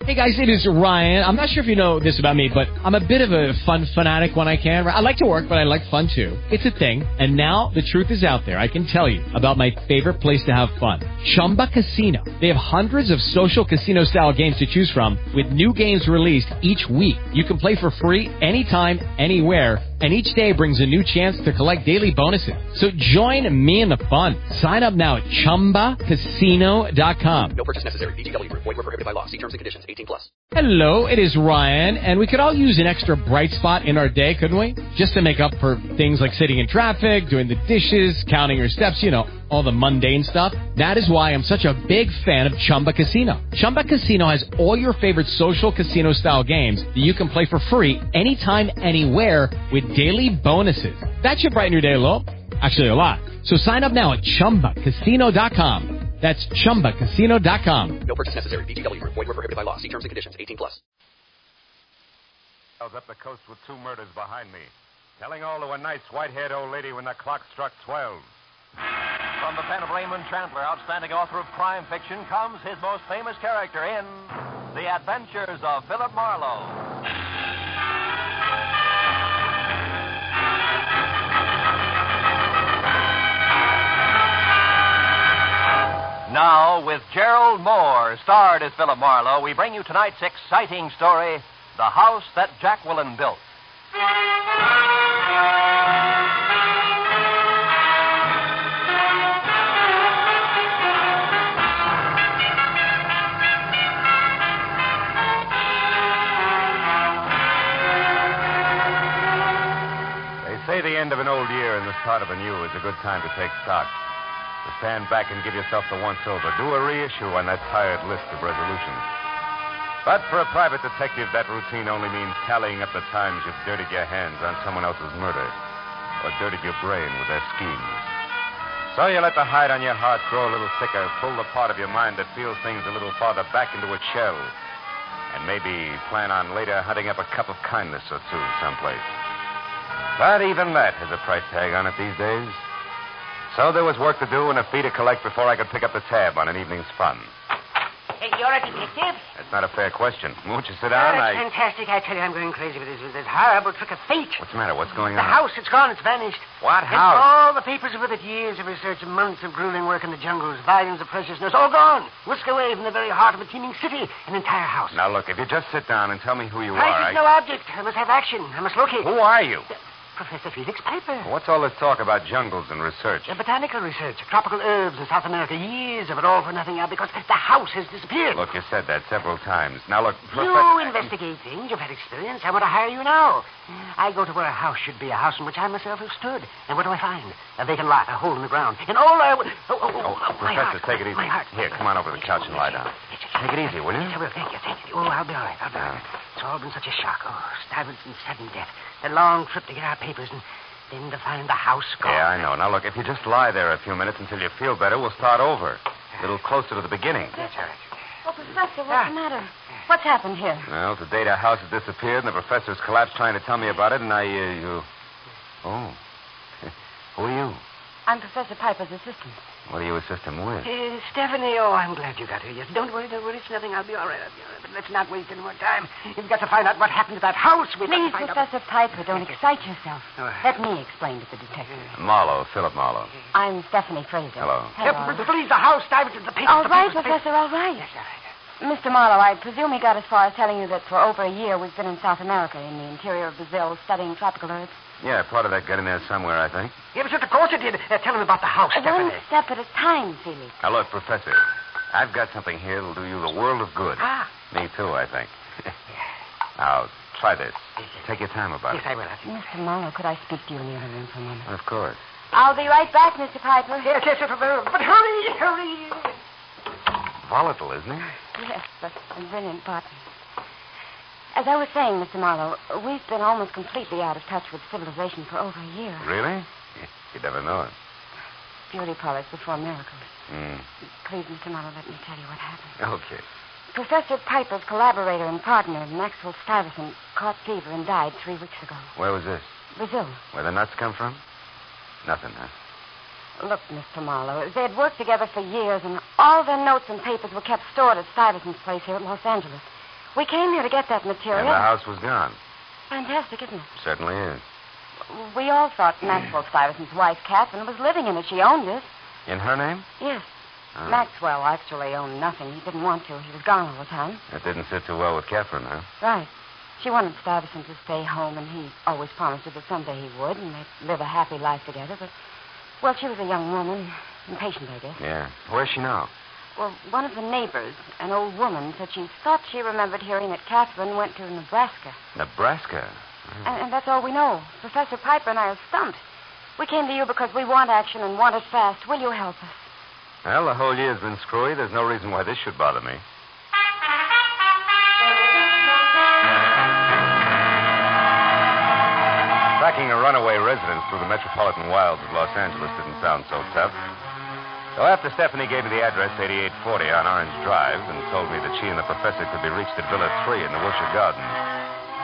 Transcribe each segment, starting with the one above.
Hey, guys, it is Ryan. I'm not sure if you know this about me, but I'm a bit of a fun fanatic when I can. I like to work, but I like fun, too. It's a thing. And now the truth is out there. I can tell you about my favorite place to have fun. Chumba Casino. They have hundreds of social casino-style games to choose from with new games released each week. You can play for free anytime, anywhere, and each day brings a new chance to collect daily bonuses. So join me in the fun. Sign up now at ChumbaCasino.com. No purchase necessary. VGW Group. Void where prohibited by law. See terms and conditions. 18+. Hello, it is Ryan, and we could all use an extra bright spot in our day, couldn't we? Just to make up for things like sitting in traffic, doing the dishes, counting your steps, you know, all the mundane stuff. That is why I'm such a big fan of Chumba Casino. Chumba Casino has all your favorite social casino-style games that you can play for free anytime, anywhere with daily bonuses. That should brighten your day a little. Actually, a lot. So sign up now at ChumbaCasino.com. That's ChumbaCasino.com. No purchase necessary. VGW Group. Void where prohibited by law. See terms and conditions. 18+. I was up the coast with 2 murders behind me, telling all to a nice white-haired old lady when the clock struck 12. From the pen of Raymond Chandler, outstanding author of crime fiction, comes his most famous character in The Adventures of Philip Marlowe. Now, with Gerald Moore, starred as Philip Marlowe, we bring you tonight's exciting story, The House That Jacqueline Built. They say the end of an old year and the start of a new is a good time to take stock. To stand back and give yourself the once-over. Do a reissue on that tired list of resolutions. But for a private detective, that routine only means tallying up the times you've dirtied your hands on someone else's murder or dirtied your brain with their schemes. So you let the hide on your heart grow a little thicker, pull the part of your mind that feels things a little farther back into its shell, and maybe plan on later hunting up a cup of kindness or two someplace. But even that has a price tag on it these days. So there was work to do and a fee to collect before I could pick up the tab on an evening's fun. Hey, you're a detective? That's not a fair question. Won't you sit down? It's fantastic. I tell you, I'm going crazy with this horrible trick of fate. What's the matter? What's going on? The house, it's gone. It's vanished. What And house? all the papers with it, years of research, months of grueling work in the jungles, volumes of preciousness, all gone. Whisked away from the very heart of a teeming city, an entire house. Now, look, if you just sit down and tell me who you Life are, is no object. I must have action. I must locate. Who are you? Professor Felix Piper. What's all this talk about jungles and research? Botanical research, tropical herbs in South America, years of it all for nothing now because the house has disappeared. Look, you said that several times. Now, look, You investigate things. You've had experience. I want to hire you now. I go to where a house should be, a house in which I myself have stood. And what do I find? A vacant lot, a hole in the ground. And all I... my Professor, heart. take it easy. My heart. Here, come on over to the couch and lie down. Take it easy, will you? I will. Thank you. Oh, I'll be all right. It's all been such a shock. Oh, Stuyvesant's sudden death. The long trip to get our papers and then to find the house gone. Yeah, I know. Now, look, if you just lie there a few minutes until you feel better, we'll start over. A little closer to the beginning. That's all right. Oh, Professor, what's the matter? What's happened here? Well, to date, our house has disappeared, and the professor's collapsed trying to tell me about it, and Oh. Who are you? I'm Professor Piper's assistant. What do you assist him with? Stephanie, I'm glad you got here. Yes, don't worry. It's nothing. I'll be all right. But let's not waste any more time. You've got to find out what happened to that house. Please, Professor Piper, don't excite yourself. Let me explain to the detective. Marlowe, Philip Marlowe. I'm Stephanie Fraser. Hello. Please, the house, Stuyvesant, the papers. All right, Professor, all right. Yes, all right. Mr. Marlowe, I presume he got as far as telling you that for over a year we've been in South America, in the interior of Brazil, studying tropical herbs. Yeah, part of that got in there somewhere, I think. Yeah, but of course it did. Tell him about the house, Stephanie. One step at a time, Felix. Now, look, Professor, I've got something here that'll do you the world of good. Me, too, I think. Now, try this. Take your time about it. Yes, I will. Mr. Marlowe, could I speak to you in the other room for a moment? Of course. I'll be right back, Mr. Piper. Yes, but hurry. Volatile, isn't he? Yes, but a brilliant partner. As I was saying, Mr. Marlowe, we've been almost completely out of touch with civilization for over a year. Really? You'd never know it. Beauty parlors before miracles. Mm. Please, Mr. Marlowe, let me tell you what happened. Okay. Professor Piper's collaborator and partner, Maxwell Stuyvesant, caught fever and died 3 weeks ago. Where was this? Brazil. Where the nuts come from? Nothing, huh? Look, Mr. Marlowe, they had worked together for years, and all their notes and papers were kept stored at Stuyvesant's place here at Los Angeles. We came here to get that material. And the house was gone. Fantastic, isn't it? Certainly is. We all thought Maxwell Stuyvesant's wife, Catherine, was living in it. She owned it. In her name? Yes. Oh. Maxwell actually owned nothing. He didn't want to. He was gone all the time. That didn't sit too well with Catherine, huh? Right. She wanted Stuyvesant to stay home, and he always promised her that someday he would, and they'd live a happy life together. But, well, she was a young woman. Impatient, I guess. Yeah. Where's she now? Well, one of the neighbors, an old woman, said she thought she remembered hearing that Catherine went to Nebraska. Nebraska? And that's all we know. Professor Piper and I are stumped. We came to you because we want action and want it fast. Will you help us? Well, the whole year's been screwy. There's no reason why this should bother me. Tracking a runaway residence through the metropolitan wilds of Los Angeles didn't sound so tough. So after Stephanie gave me the address, 8840 on Orange Drive, and told me that she and the professor could be reached at Villa 3 in the Wilshire Gardens,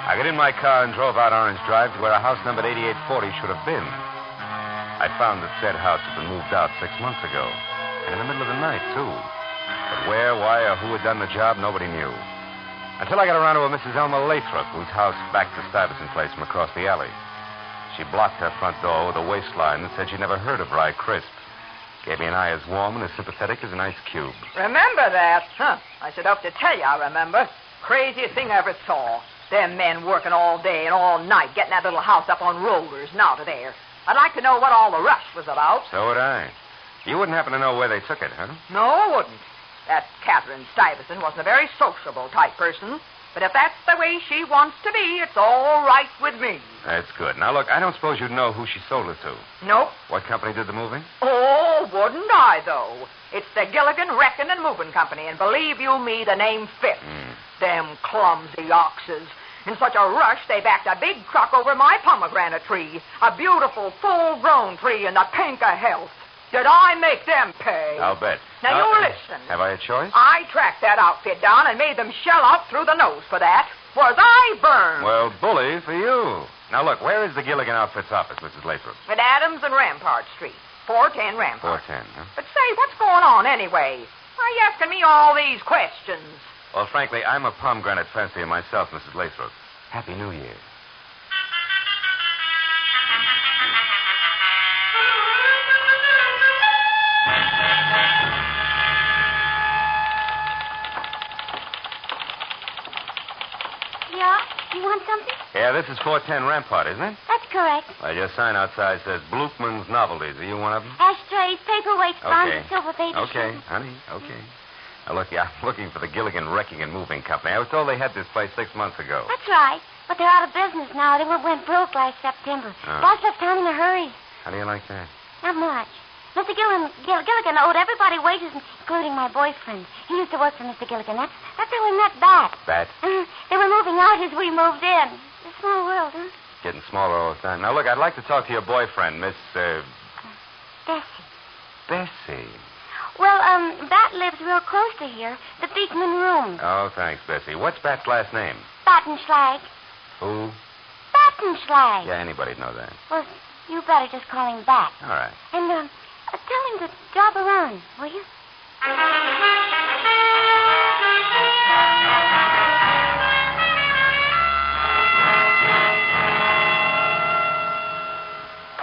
I got in my car and drove out Orange Drive to where a house numbered 8840 should have been. I found that said house had been moved out 6 months ago, and in the middle of the night, too. But where, why, or who had done the job, nobody knew. Until I got around to a Mrs. Elma Lathrop, whose house backed the Stuyvesant place from across the alley. She blocked her front door with a waistline that said she'd never heard of Rye Crisp. Gave me an eye as warm and as sympathetic as an ice cube. Remember that? Huh. I should have to tell you I remember. Craziest thing I ever saw. Them men working all day and all night, getting that little house up on rollers and out of there. I'd like to know what all the rush was about. So would I. You wouldn't happen to know where they took it, huh? No, I wouldn't. That Catherine Stuyvesant wasn't a very sociable type person. But if that's the way she wants to be, it's all right with me. That's good. Now, look, I don't suppose you'd know who she sold it to. Nope. What company did the moving? Oh, wouldn't I, though? It's the Gilligan Wrecking and Moving Company, and believe you me, the name fits. Them clumsy oxes. In such a rush, they backed a big truck over my pomegranate tree. A beautiful, full-grown tree in the pink of health. Did I make them pay? I'll bet. Now, you listen. Have I a choice? I tracked that outfit down and made them shell out through the nose for that. Was I burned? Well, bully for you. Now, look, where is the Gilligan Outfits office, Mrs. Lathrop? At Adams and Rampart Street. 410 Rampart. 410, huh? But say, what's going on anyway? Why are you asking me all these questions? Well, frankly, I'm a pomegranate fancier myself, Mrs. Lathrop. Happy New Year. You want something? Yeah, this is 410 Rampart, isn't it? That's correct. Well, your sign outside says Bloopman's Novelties. Are you one of them? Ashtrays, paperweights, Okay. bonds, silver baby Okay, shoes. honey, okay. Now, look, I'm looking for the Gilligan Wrecking and Moving Company. I was told they had this place 6 months ago. That's right. But they're out of business now. They went broke last September. Oh. Boss left town in a hurry. How do you like that? Not much. Mr. Gilligan owed everybody wages, including my boyfriend. He used to work for Mr. Gilligan. That's how we met Bat. Bat? They were moving out as we moved in. It's a small world, huh? Getting smaller all the time. Now, look, I'd like to talk to your boyfriend, Miss, Bessie. Bessie. Well, Bat lives real close to here. The Beekman Room. Oh, thanks, Bessie. What's Bat's last name? Battenschlag. Who? Battenschlag. Yeah, anybody'd know that. Well, you better just call him Bat. All right. And, tell him to drop around, will you?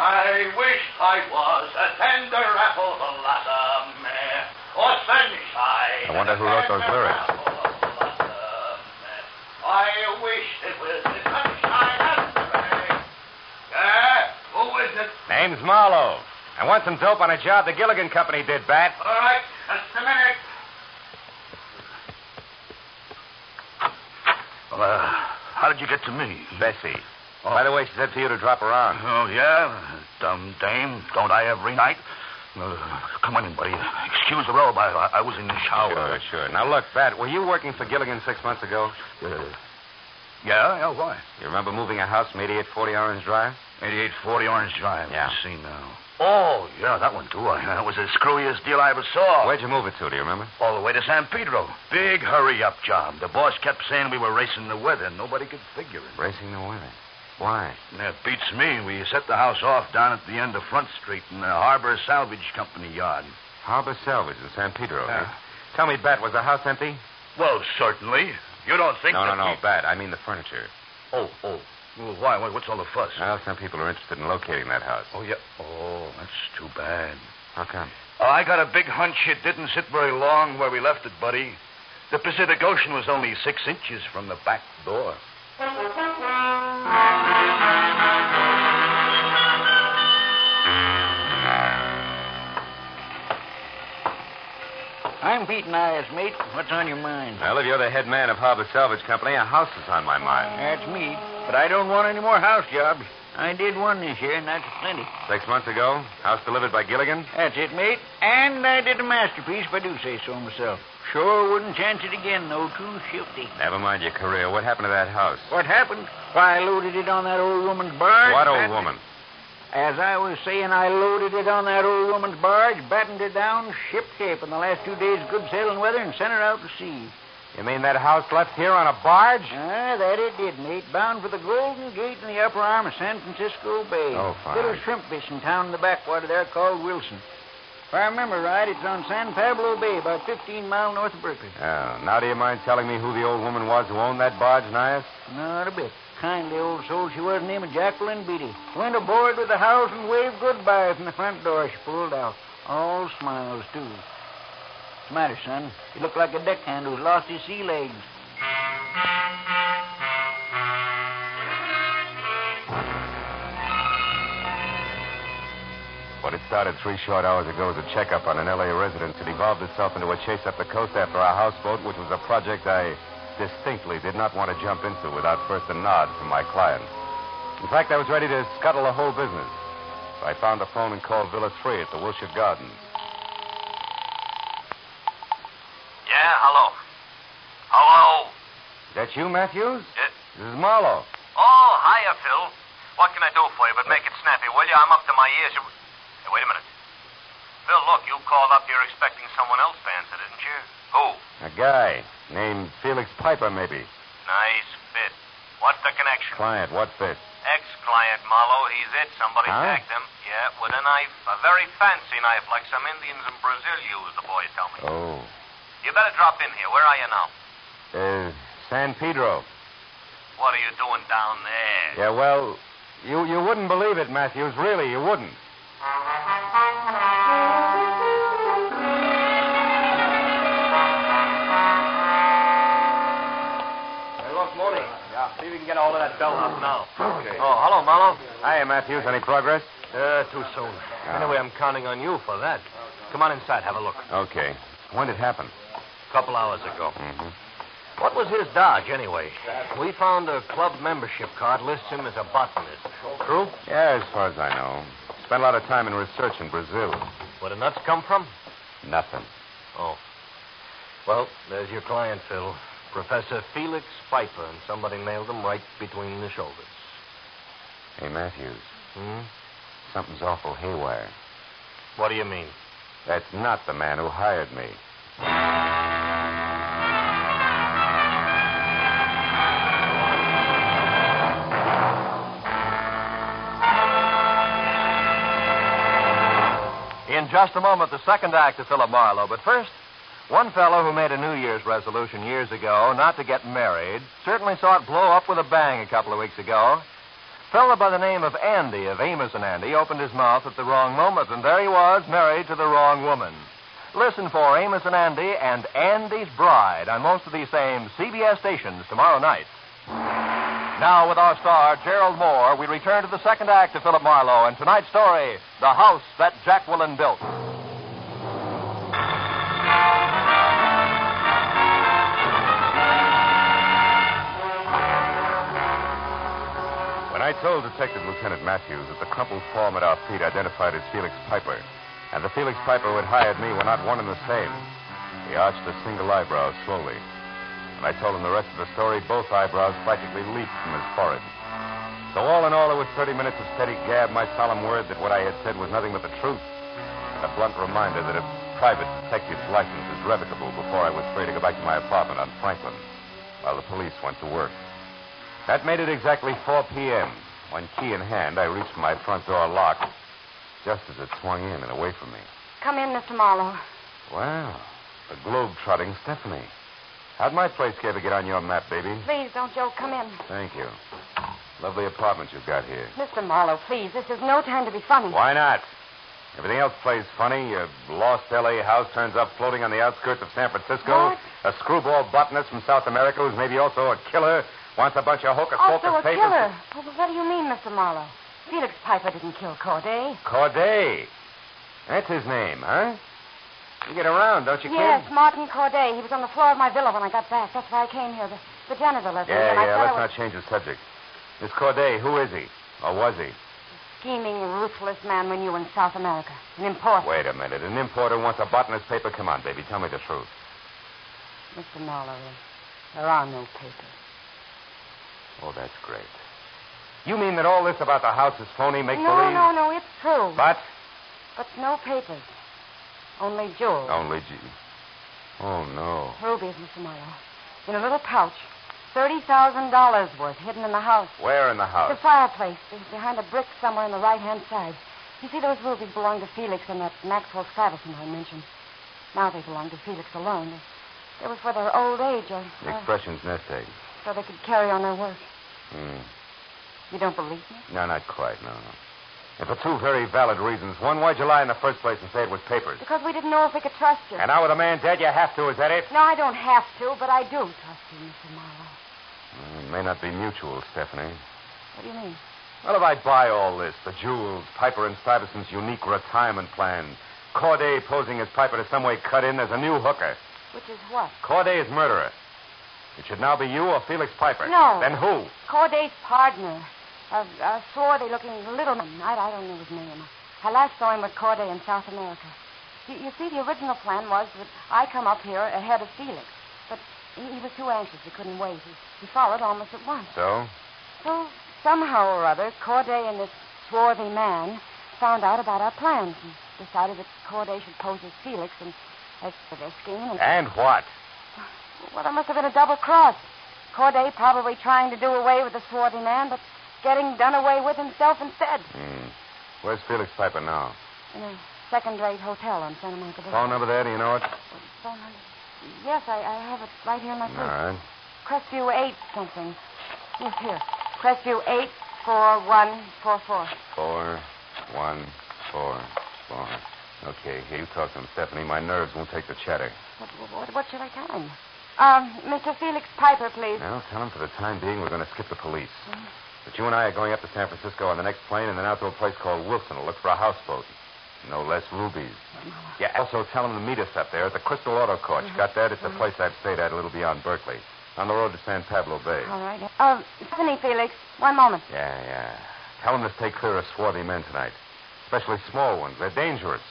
I wish I was a tender apple blossom or sunshine. I wonder who wrote those lyrics. I wish it was the sunshine and rain. Who is it? Name's Marlowe. I want some dope on a job the Gilligan Company did, Bat. All right, just a minute. Well, how did you get to me? Bessie. Oh. By the way, she said for you to drop around. Oh, yeah? Dumb dame. Don't I every night? Come on in, buddy. Excuse the robe. I was in the shower. Sure. Now, look, Bat, were you working for Gilligan 6 months ago? Yeah, why? You remember moving a house from 8840 Orange Drive? 8840 Orange Drive. Yeah. Let's see now. Oh, yeah, that one, too. That was the screwiest deal I ever saw. Where'd you move it to, do you remember? All the way to San Pedro. Big hurry-up job. The boss kept saying we were racing the weather. Nobody could figure it. Racing the weather. Why? That beats me. We set the house off down at the end of Front Street in the Harbor Salvage Company yard. Harbor Salvage in San Pedro, Yeah. eh? Tell me, Bat, was the house empty? Well, certainly. You don't think No, that no, we- bad. I mean the furniture. Oh. Well, why? What's all the fuss? Well, some people are interested in locating that house. Oh, yeah. Oh, that's too bad. How come? I got a big hunch it didn't sit very long where we left it, buddy. The Pacific Ocean was only 6 inches from the back door. I'm Pete Nyas, mate. What's on your mind? Well, if you're the head man of Harbor Salvage Company, a house is on my mind. That's me. But I don't want any more house jobs. I did one this year, and that's plenty. 6 months ago, house delivered by Gilligan? That's it, mate. And I did a masterpiece, if I do say so myself. Sure wouldn't chance it again, though. Too shifty. Never mind your career. What happened to that house? What happened? Why, I loaded it on that old woman's barge. What old woman? As I was saying, I loaded it on that old woman's barge, battened her down, ship shape in the last 2 days of good sailing weather, and sent her out to sea. You mean that house left here on a barge? That it did, mate. Bound for the Golden Gate in the upper arm of San Francisco Bay. Oh, fine. Little shrimp fishing town in the backwater there called Wilson. If I remember right, it's on San Pablo Bay, about 15 miles north of Berkeley. Oh, now do you mind telling me who the old woman was who owned that barge, Nias? Not a bit. Kindly old soul she was, named Jacqueline Beatty. Went aboard with the house and waved goodbye from the front door. She pulled out. All smiles, too. What's the matter, son? You look like a deckhand who's lost his sea legs. What had started 3 short hours ago as a checkup on an L.A. resident had evolved itself into a chase up the coast after a houseboat, which was a project I distinctly did not want to jump into without first a nod from my client. In fact, I was ready to scuttle the whole business. So I found the phone and called Villa 3 at the Wilshire Gardens. Yeah, hello. Hello? Is that you, Matthews? Yeah. This is Marlowe. Oh, hiya, Phil. What can I do for you? But make it snappy, will you? I'm up to my ears. Hey, wait a minute. Phil, look, you called up here expecting someone else to answer, didn't you? Who? A guy named Felix Piper, maybe. Nice fit. What's the connection? Client, what fit? Ex-client, Marlowe. He's it. Somebody Huh? tagged him. Yeah, with a knife. A very fancy knife, like some Indians in Brazil use, the boys tell me. Oh. You better drop in here. Where are you now? San Pedro. What are you doing down there? Yeah, well, you wouldn't believe it, Matthews. Really, you wouldn't. Morning. Yeah, see if we can get all of that bellhop now. Okay. Oh, hello, Marlowe. Hiya, Matthews. Any progress? Too soon. Anyway, I'm counting on you for that. Come on inside, have a look. Okay. When did it happen? A couple hours ago. Mm-hmm. What was his dodge, anyway? We found a club membership card lists him as a botanist. True? Yeah, as far as I know. Spent a lot of time in research in Brazil. Where the nuts come from? Nothing. Oh. Well, there's your client, Phil. Professor Felix Piper, and somebody nailed him right between the shoulders. Hey, Matthews. Hmm? Something's awful haywire. What do you mean? That's not the man who hired me. In just a moment, the second act of Philip Marlowe. But first, one fellow who made a New Year's resolution years ago not to get married certainly saw it blow up with a bang a couple of weeks ago. A fellow by the name of Andy of Amos and Andy opened his mouth at the wrong moment, and there he was, married to the wrong woman. Listen for Amos and Andy's Bride on most of these same CBS stations tomorrow night. Now, with our star, Gerald Moore, we return to the second act of Philip Marlowe and tonight's story, The House That Jacqueline Built. When I told Detective Lieutenant Matthews that the crumpled form at our feet identified as Felix Piper, and the Felix Piper who had hired me were not one and the same, he arched a single eyebrow slowly. When I told him the rest of the story, both eyebrows practically leaped from his forehead. So all in all, it was 30 minutes of steady gab, my solemn word that what I had said was nothing but the truth, and a blunt reminder that a private detective's license is revocable before I was free to go back to my apartment on Franklin, while the police went to work. That made it exactly 4 p.m. when, key in hand, I reached my front door lock just as it swung in and away from me. Come in, Mr. Marlowe. Wow, the globe-trotting Stephanie. How'd my place ever get on your map, baby? Please, don't Joe come in. Thank you. Lovely apartment you've got here. Mr. Marlowe, please, this is no time to be funny. Why not? Everything else plays funny. Your lost L.A. house turns up floating on the outskirts of San Francisco. What? A screwball botanist from South America who's maybe also a killer wants a bunch of hocus-pocus Also a papers. killer. Well, what do you mean, Mr. Marlowe? Felix Piper didn't kill Corday. Corday. That's his name, huh? You get around, don't you, kid? Yes, Martin Corday. He was on the floor of my villa when I got back. That's why I came here. The janitor left me. and I thought let's I was... not change the subject. Miss Corday, who is he? Or was he? Scheming, ruthless man we knew in South America. An importer. Wait a minute. An importer wants a botanist paper? Come on, baby. Tell me the truth. Mr. Marlowe, there are no papers. Oh, that's great. You mean that all this about the house is phony, make-believe? No, it's true. But? But no papers. Only jewels. Oh, no. Rubies, Mr. Marlowe. In a little pouch. $30,000 worth hidden in the house. Where in the house? The fireplace, behind a brick somewhere on the right-hand side. You see, those rubies belong to Felix and that Maxwell Stravison I mentioned. Now they belong to Felix alone. They were for their old age, or The expression's nest egg. so they could carry on their work. Hmm. You don't believe me? No, not quite, no. And for two very valid reasons. One, why'd you lie in the first place and say it was papers? Because we didn't know if we could trust you. And now with a man dead, you have to, is that it? No, I don't have to, but I do trust you, Mr. Marlowe. It may not be mutual, Stephanie. What do you mean? Well, if I buy all this, the jewels, Piper and Stuyvesant's unique retirement plan, Corday posing as Piper to some way cut in as a new hooker. Which is what? Corday's murderer. It should now be you or Felix Piper. No. Then who? Corday's partner. A swarthy-looking little man. I don't know his name. I last saw him with Corday in South America. You see, the original plan was that I come up here ahead of Felix. But he was too anxious. He couldn't wait. He followed almost at once. So? So, somehow or other, Corday and this swarthy man found out about our plans and decided that Corday should pose as Felix and as for their scheme. And what? Well, there must have been a double cross. Corday probably trying to do away with the swarthy man, but getting done away with himself instead. Where's Felix Piper now? In a second-rate hotel on Santa Monica Boulevard. Phone number there, do you know it? Phone number? Yes, I have it right here in my purse. All right. Crestview 8 something. Yes, here. Crestview 84144. 4144. Okay, here, you talk to him, Stephanie. My nerves won't take the chatter. What should I tell him? Mr. Felix Piper, please. Well, tell him for the time being we're going to skip the police. But you and I are going up to San Francisco on the next plane and then out to a place called Wilson to look for a houseboat. No less rubies. Yeah, also tell him to meet us up there at the Crystal Auto Court. You got that? It's a place I've stayed at a little beyond Berkeley. On the road to San Pablo Bay. All right. Stephanie, Felix. One moment. Yeah. Tell him to stay clear of swarthy men tonight. Especially small ones. They're dangerous.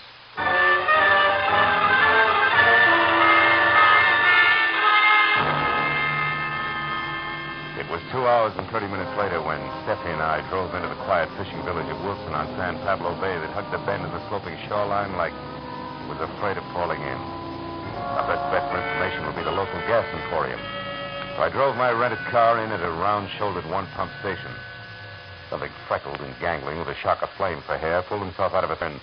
It was 2 hours and 30 minutes later when Stephanie and I drove into the quiet fishing village of Wilson on San Pablo Bay that hugged the bend of the sloping shoreline like it was afraid of falling in. Our best bet for information would be the local gas emporium. So I drove my rented car in at a round-shouldered one-pump station. Something freckled and gangling with a shock of flame for hair pulled himself out of a fin.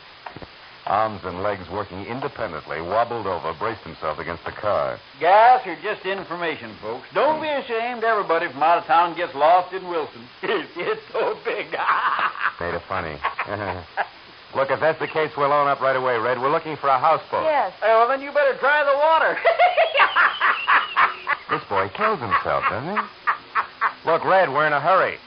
Arms and legs working independently, wobbled over, braced himself against the car. Gas or just information, folks. Don't be ashamed. Everybody from out of town gets lost in Wilson. It's so big. Made it funny. Look, if that's the case, we'll own up right away, Red. We're looking for a houseboat. Yes. Well, then you better try the water. This boy kills himself, doesn't he? Look, Red, we're in a hurry.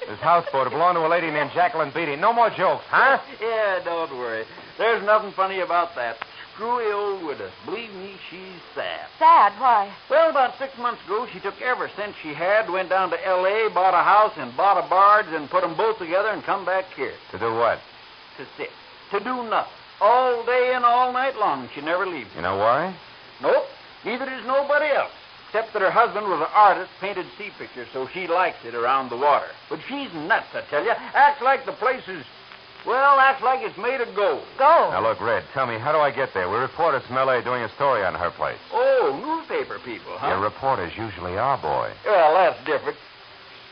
This houseboat belonged to a lady named Jacqueline Beatty. No more jokes, huh? Yeah, don't worry. There's nothing funny about that. Screwy old widow. Believe me, she's sad. Sad? Why? Well, about 6 months ago, she took every cent she had, went down to L.A., bought a house, and bought a barge, and put them both together and come back here. To do what? To sit. To do nothing. All day and all night long. She never leaves. You know why? Nope. Neither does nobody else. Except that her husband was an artist, painted sea pictures, so she likes it around the water. But she's nuts, I tell you. Acts like the place is... Well, acts like it's made of gold. Gold? Now, look, Red, tell me, how do I get there? We're reporters from L.A. doing a story on her place. Oh, newspaper people, huh? Your reporters usually are, boy. Well, that's different.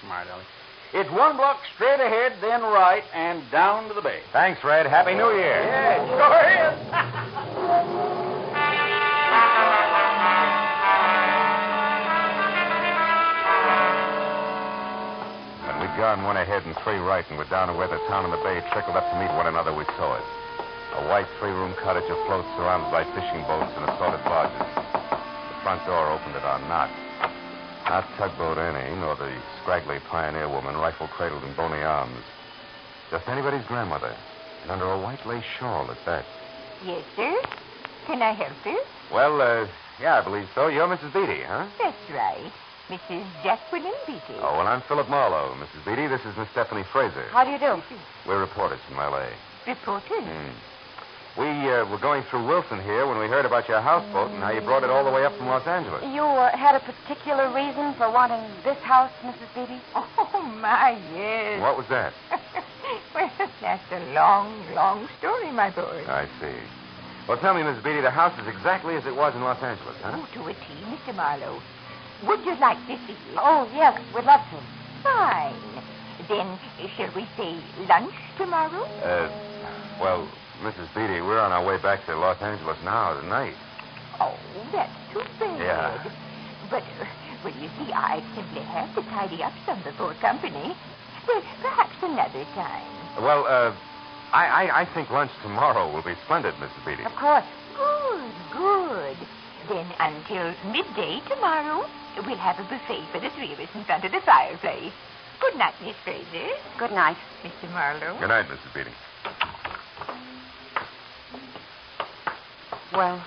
Smart, Ellie. It's 1 block straight ahead, then right, and down to the bay. Thanks, Red. Happy New Year. Yeah, it sure is. bygone 1 ahead and 3 right, and we're down to where the town and the bay trickled up to meet one another. We saw it. A white 3-room cottage afloat surrounded by fishing boats and assorted barges. The front door opened at our knock. Not Tugboat Annie, nor the scraggly pioneer woman, rifle-cradled in bony arms. Just anybody's grandmother, and under a white lace shawl at that. Yes, sir. Can I help you? Well, yeah, I believe so. You're Mrs. Beatty, huh? That's right. Mrs. Jacqueline Beatty. Oh, well, I'm Philip Marlowe, Mrs. Beatty. This is Miss Stephanie Fraser. How do you do? We're reporters from L.A. Reporters? We were going through Wilson here when we heard about your houseboat and how you brought it all the way up from Los Angeles. You had a particular reason for wanting this house, Mrs. Beatty? Oh, my, yes. What was that? Well, that's a long, long story, my boy. I see. Well, tell me, Mrs. Beatty, the house is exactly as it was in Los Angeles, huh? Oh, to a T, Mr. Marlowe. Would you like to see it? Oh, yes, we'd love to. Fine. Then, shall we say lunch tomorrow? Well, Mrs. Beatty, we're on our way back to Los Angeles now, tonight. Oh, that's too bad. Yeah. But, well, you see, I simply have to tidy up some before company. Well, perhaps another time. Well, I think lunch tomorrow will be splendid, Mrs. Beatty. Of course. Good, good. Then until midday tomorrow, we'll have a buffet for the 3 of us in front of the fireplace. Good night, Miss Fraser. Good night. Mr. Marlowe. Good night, Mrs. Beatty. Well,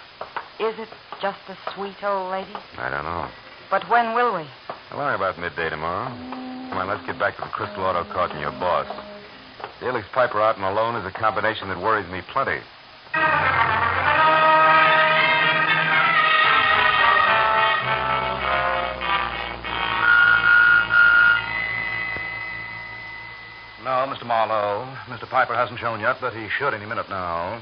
is it just a sweet old lady? I don't know. But when will we? Well, only about midday tomorrow. Come on, let's get back to the Crystal Auto Cart and your boss. Felix Piper out and alone is a combination that worries me plenty. No, Mr. Marlowe. Mr. Piper hasn't shown yet, but he should any minute now.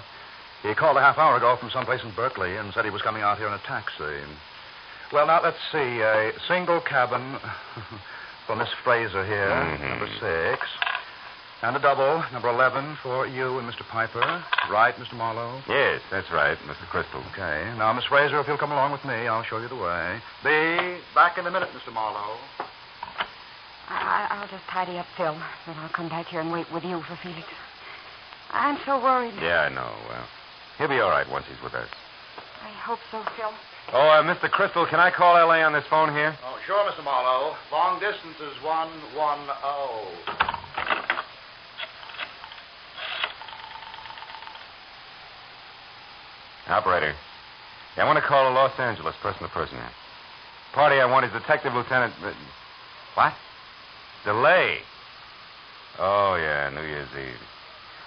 He called a half hour ago from someplace in Berkeley and said he was coming out here in a taxi. Well, now, let's see. A single cabin for Miss Fraser here, number 6. And a double, number 11, for you and Mr. Piper. Right, Mr. Marlowe? Yes, that's right, Mrs. Crystal. Okay. Now, Miss Fraser, if you'll come along with me, I'll show you the way. Be back in a minute, Mr. Marlowe. I'll just tidy up Phil, then I'll come back here and wait with you for Felix. I'm so worried. Yeah, I know. Well, he'll be all right once he's with us. I hope so, Phil. Oh, Mr. Crystal, can I call L.A. on this phone here? Oh, sure, Mr. Marlowe. Long distance is 110. Operator. Yeah, I want to call to Los Angeles, person to person here. Party I want is Detective Lieutenant... What? Delay. Oh, yeah, New Year's Eve.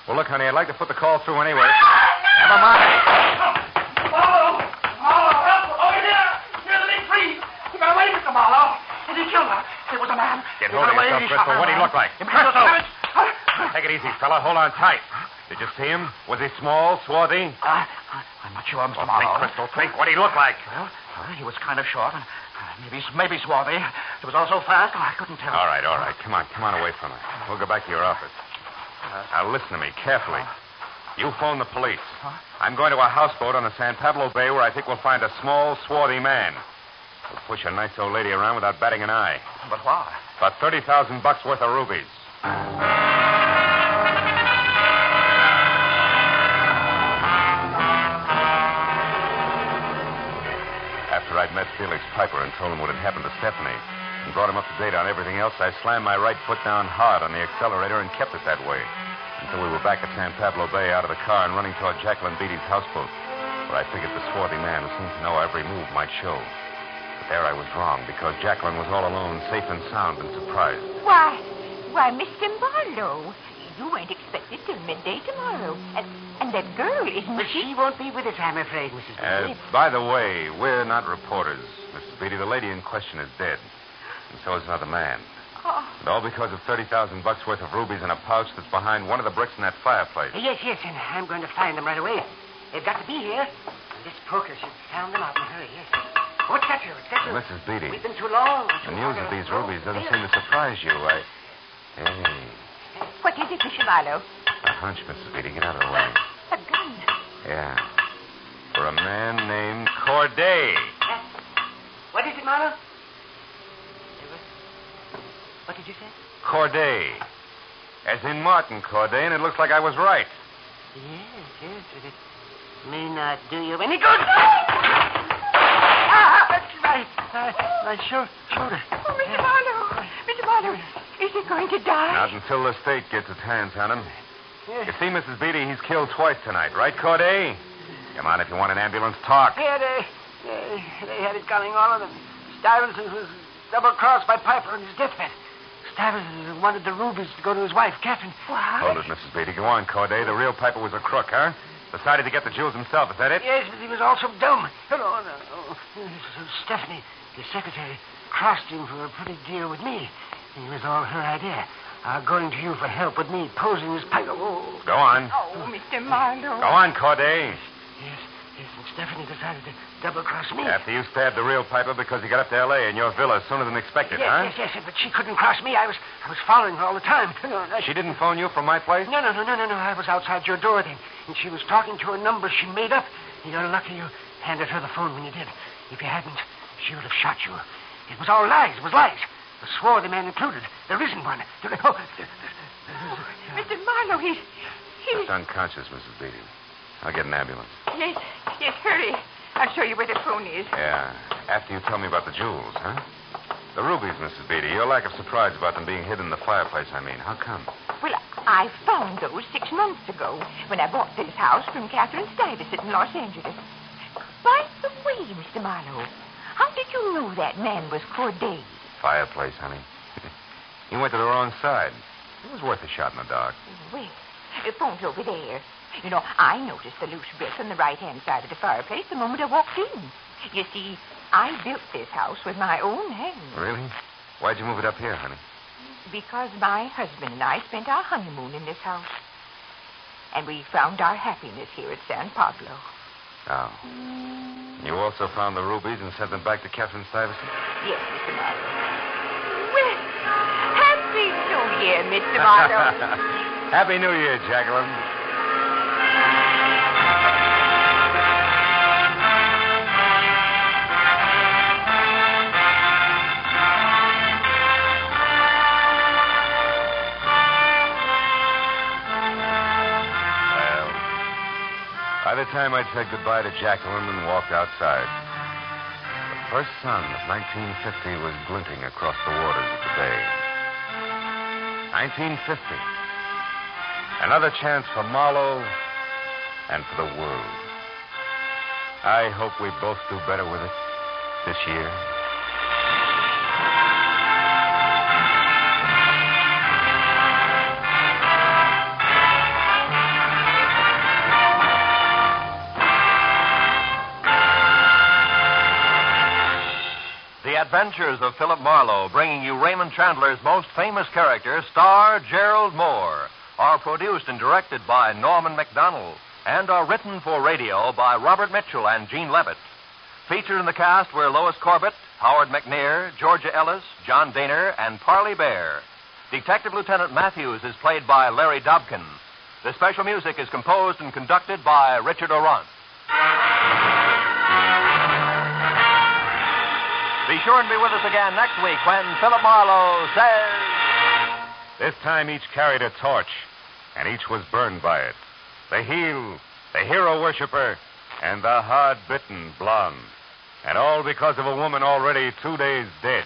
Well, look, honey, I'd like to put the call through anyway. Never mind. Marlowe! Help! Over here! Near the big tree! He got away, Mr. Marlowe. And he killed her. It was a man. Get hold of yourself, Crystal. What'd he look like? Crystal! Take it easy, fella. Hold on tight. Did you see him? Was he small, swarthy? I'm not sure, Mr. Think, Marlowe. Crystal, think. What'd he look like? Well, he was kind of short. Maybe swarthy. It was all so fast, I couldn't tell. All right. Come on away from her. We'll go back to your office. Now, listen to me carefully. You phone the police. I'm going to a houseboat on the San Pablo Bay where I think we'll find a small, swarthy man. We'll push a nice old lady around without batting an eye. But why? About $30,000 worth of rubies. After I'd met Felix Piper and told him what had happened to Stephanie and brought him up to date on everything else, I slammed my right foot down hard on the accelerator and kept it that way until we were back at San Pablo Bay out of the car and running toward Jacqueline Beatty's houseboat, where I figured the swarthy man who seemed to know every move might show. But there I was wrong, because Jacqueline was all alone, safe and sound and surprised. Why, Mr. Marlowe, you weren't expected till midday tomorrow. And that girl isn't But she won't be with us, I'm afraid, Mrs. Beatty. By the way, we're not reporters, Mr. Beatty. The lady in question is dead. And so is another man. Oh. And all because of $30,000 worth of rubies in a pouch that's behind one of the bricks in that fireplace. Yes, and I'm going to find them right away. They've got to be here. This poker should sound them out in a hurry, yes. What's that, you? Mrs. Beatty. We've been too long. The news of these rubies doesn't seem to surprise you. Hey. What is it, Mr. Marlowe? A hunch, Mrs. Beatty. Get out of the way. A gun. Yeah. For a man named Corday. What is it, Marlowe? What did you say? Corday. As in Martin Corday, and it looks like I was right. Yes. It may not do you any good. My shoulder. Oh, Mr. Marlowe. Mr. Marlowe, is he going to die? Not until the state gets its hands on him. You see, Mrs. Beatty, he's killed twice tonight, right, Corday? Come on, if you want an ambulance, talk. Yeah, they had it coming, all of them. Stuyvesant was double-crossed by Piper on his deathbed. Stuyvesant wanted the rubies to go to his wife, Catherine. What? Hold it, Mrs. Beatty. Go on, Corday. The real Piper was a crook, huh? Decided to get the jewels himself. Is that it? Yes, but he was also dumb. No. Stephanie, the secretary, crossed him for a pretty deal with me. It was all her idea. Going to you for help with me posing as Piper. Oh. Go on. Oh, Mr. Marlowe. Go on, Corday. Yes, and Stephanie decided to double-cross me. After you stabbed the real Piper because he got up to L.A. in your villa sooner than expected, huh? Yes, but she couldn't cross me. I was following her all the time. She didn't phone you from my place? No. I was outside your door then, and she was talking to a number she made up. You're lucky you handed her the phone when you did. If you hadn't, she would have shot you. It was all lies. It was lies. The swarthy man included. There isn't one. Mr. Marlowe, he's... Just unconscious, Mrs. Beatty. I'll get an ambulance. Yes, hurry. I'll show you where the phone is. Yeah, after you tell me about the jewels, huh? The rubies, Mrs. Beatty. Your lack of surprise about them being hid in the fireplace, I mean. How come? Well, I found those 6 months ago when I bought this house from Catherine Stuyvesant in Los Angeles. By the way, Mr. Marlowe, how did you know that man was Corday? Fireplace, honey. He went to the wrong side. It was worth a shot in the dark. Well, the phone's over there. You know, I noticed the loose brick on the right-hand side of the fireplace the moment I walked in. You see, I built this house with my own hands. Really? Why'd you move it up here, honey? Because my husband and I spent our honeymoon in this house. And we found our happiness here at San Pablo. Oh. You also found the rubies and sent them back to Catherine Stuyvesant? Yes, Mr. Marlowe. Well, Happy New Year, Mr. Marlowe. Happy New Year, Jacqueline. By the time I'd said goodbye to Jacqueline and walked outside, the first sun of 1950 was glinting across the waters of the bay. 1950. Another chance for Marlowe and for the world. I hope we both do better with it this year. The Adventures of Philip Marlowe, bringing you Raymond Chandler's most famous character, star Gerald Moore, are produced and directed by Norman MacDonald and are written for radio by Robert Mitchell and Gene Levitt. Featured in the cast were Lois Corbett, Howard McNear, Georgia Ellis, John Daner, and Parley Bear. Detective Lieutenant Matthews is played by Larry Dobkin. The special music is composed and conducted by Richard Orant. Be sure and be with us again next week when Philip Marlowe says... This time each carried a torch, and each was burned by it. The heel, the hero worshiper, and the hard-bitten blonde. And all because of a woman already 2 days dead.